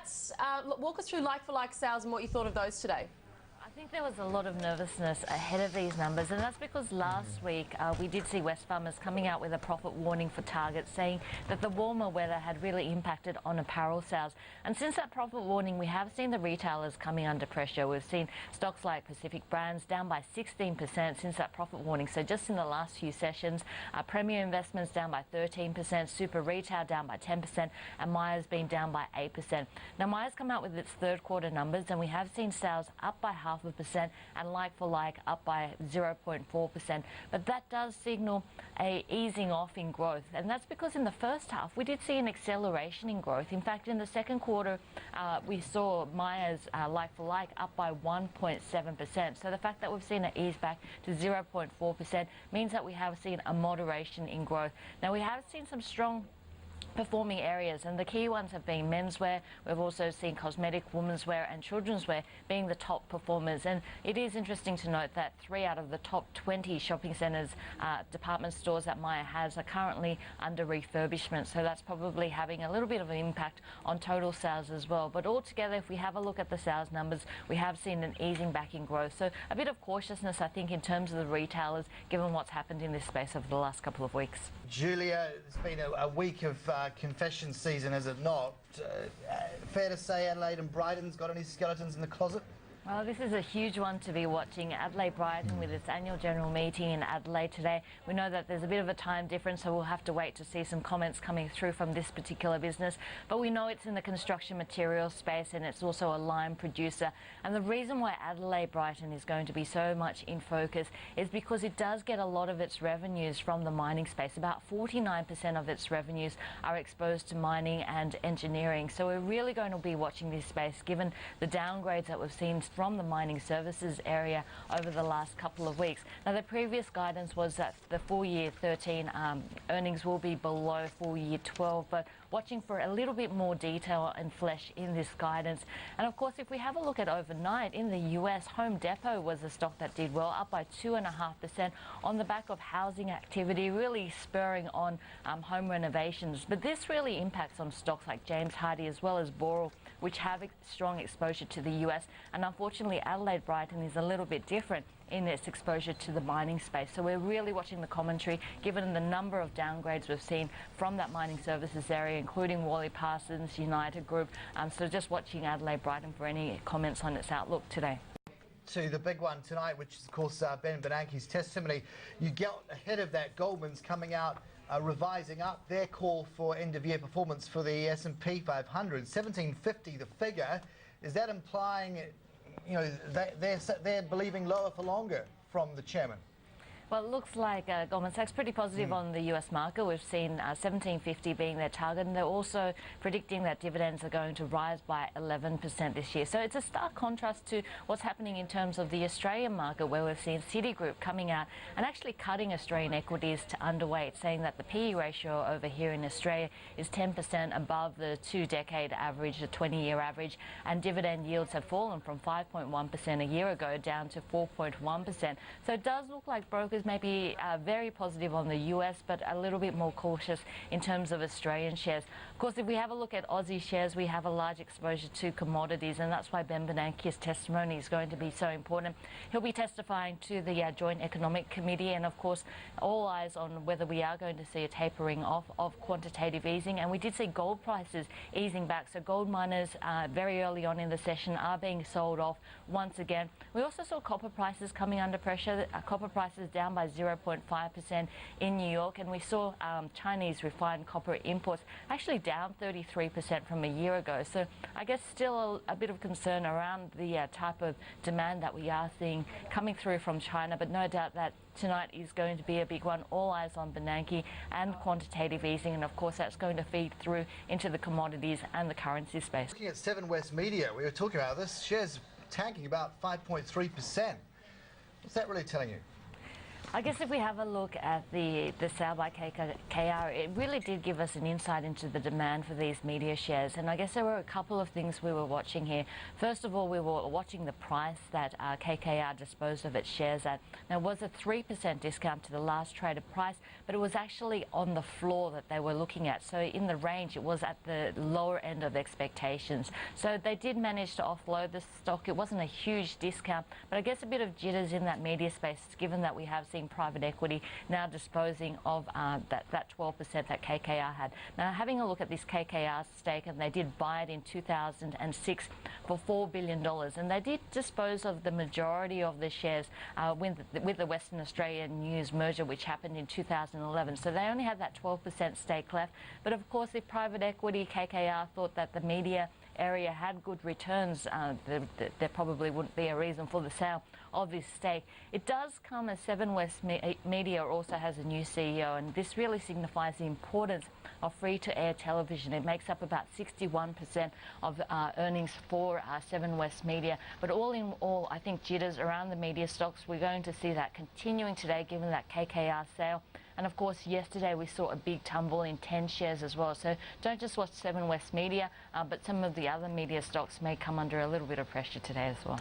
Let's walk us through like-for-like sales and what you thought of those today. I think there was a lot of nervousness ahead of these numbers, and that's because last week we did see Wesfarmers coming out with a profit warning for Target, saying that the warmer weather had really impacted on apparel sales. And since that profit warning, we have seen the retailers coming under pressure. We've seen stocks like Pacific Brands down by 16% since that profit warning. So just in the last few sessions, Premier Investments down by 13%, Super Retail down by 10%, and Myer's been down by 8%. Now, Myer's come out with its third quarter numbers, and we have seen sales up by 0.5% and like-for-like up by 0.4%. But that does signal a easing off in growth, and that's because in the first half we did see an acceleration in growth. In fact, in the second quarter we saw Myer's like-for-like up by 1.7%. So the fact that we've seen it ease back to 0.4% means that we have seen a moderation in growth. Now, we have seen some strong performing areas, and the key ones have been menswear. We've also seen cosmetic, women's wear and children's wear being the top performers. And it is interesting to note that 3 out of the top 20 shopping centres, department stores that Myer has, are currently under refurbishment, so that's probably having a little bit of an impact on total sales as well. But altogether, if we have a look at the sales numbers, we have seen an easing back in growth, so a bit of cautiousness, I think, in terms of the retailers, given what's happened in this space over the last couple of weeks. Julia, it's been a week of confession season, is it not? Fair to say Adelaide and Brighton's got any skeletons in the closet? Well, this is a huge one to be watching. Adelaide Brighton with its annual general meeting in Adelaide today. We know that there's a bit of a time difference, so we'll have to wait to see some comments coming through from this particular business. But we know it's in the construction materials space, and it's also a lime producer. And the reason why Adelaide Brighton is going to be so much in focus is because it does get a lot of its revenues from the mining space. About 49% of its revenues are exposed to mining and engineering. So we're really going to be watching this space, given the downgrades that we've seen from the mining services area over the last couple of weeks. Now, the previous guidance was that the full year 13 earnings will be below full year 12, but watching for a little bit more detail and flesh in this guidance. And of course, if we have a look at overnight in the US, Home Depot was a stock that did well, up by 2.5% on the back of housing activity, really spurring on home renovations. But this really impacts on stocks like James Hardie as well as Boral, which have a strong exposure to the US. And unfortunately, Adelaide Brighton is a little bit different in its exposure to the mining space. So we're really watching the commentary, given the number of downgrades we've seen from that mining services area, including Worley Parsons, United Group. So just watching Adelaide Brighton for any comments on its outlook today. To the big one tonight, which is, of course, Ben Bernanke's testimony. You get ahead of that. Goldman's coming out revising up their call for end-of-year performance for the S&P 500. 1750, the figure. Is that implying, you know, they're believing lower for longer from the chairman? Well, it looks like Goldman Sachs pretty positive on the US market. We've seen 1750 being their target, and they're also predicting that dividends are going to rise by 11% this year. So it's a stark contrast to what's happening in terms of the Australian market, where we've seen Citigroup coming out and actually cutting Australian equities to underweight, saying that the PE ratio over here in Australia is 10% above the 2-decade average, the 20-year average, and dividend yields have fallen from 5.1% a year ago down to 4.1%. So it does look like brokers may be very positive on the US, but a little bit more cautious in terms of Australian shares. Of course, if we have a look at Aussie shares, we have a large exposure to commodities, and that's why Ben Bernanke's testimony is going to be so important. He'll be testifying to the Joint Economic Committee, and of course, all eyes on whether we are going to see a tapering off of quantitative easing. And we did see gold prices easing back, so gold miners very early on in the session are being sold off once again. We also saw copper prices coming under pressure. Copper prices down by 0.5% in New York, and we saw Chinese refined copper imports actually down 33% from a year ago. So I guess still a bit of concern around the type of demand that we are seeing coming through from China, but no doubt that tonight is going to be a big one. All eyes on Bernanke and quantitative easing, and of course that's going to feed through into the commodities and the currency space. Looking at Seven West Media, we were talking about this, shares tanking about 5.3%. What's that really telling you? I guess if we have a look at the sale by KKR, it really did give us an insight into the demand for these media shares. And I guess there were a couple of things we were watching here. First of all, we were watching the price that KKR disposed of its shares at. Now, it was a 3% discount to the last traded price, but it was actually on the floor that they were looking at. So in the range, it was at the lower end of expectations. So they did manage to offload the stock. It wasn't a huge discount, but I guess a bit of jitters in that media space, given that we have seen private equity now disposing of that 12% that KKR had. Now, having a look at this KKR stake, and they did buy it in 2006 for $4 billion, and they did dispose of the majority of the shares with the Western Australian News merger, which happened in 2011. So they only have that 12% stake left. But of course, if private equity KKR thought that the media area had good returns, there probably wouldn't be a reason for the sale of this stake. It does come as Seven West Media also has a new CEO, and this really signifies the importance of free-to-air television. It makes up about 61% of earnings for Seven West Media. But all in all, I think jitters around the media stocks, we're going to see that continuing today, given that KKR sale. And of course, yesterday we saw a big tumble in 10 shares as well. So don't just watch Seven West Media, but some of the other media stocks may come under a little bit of pressure today as well.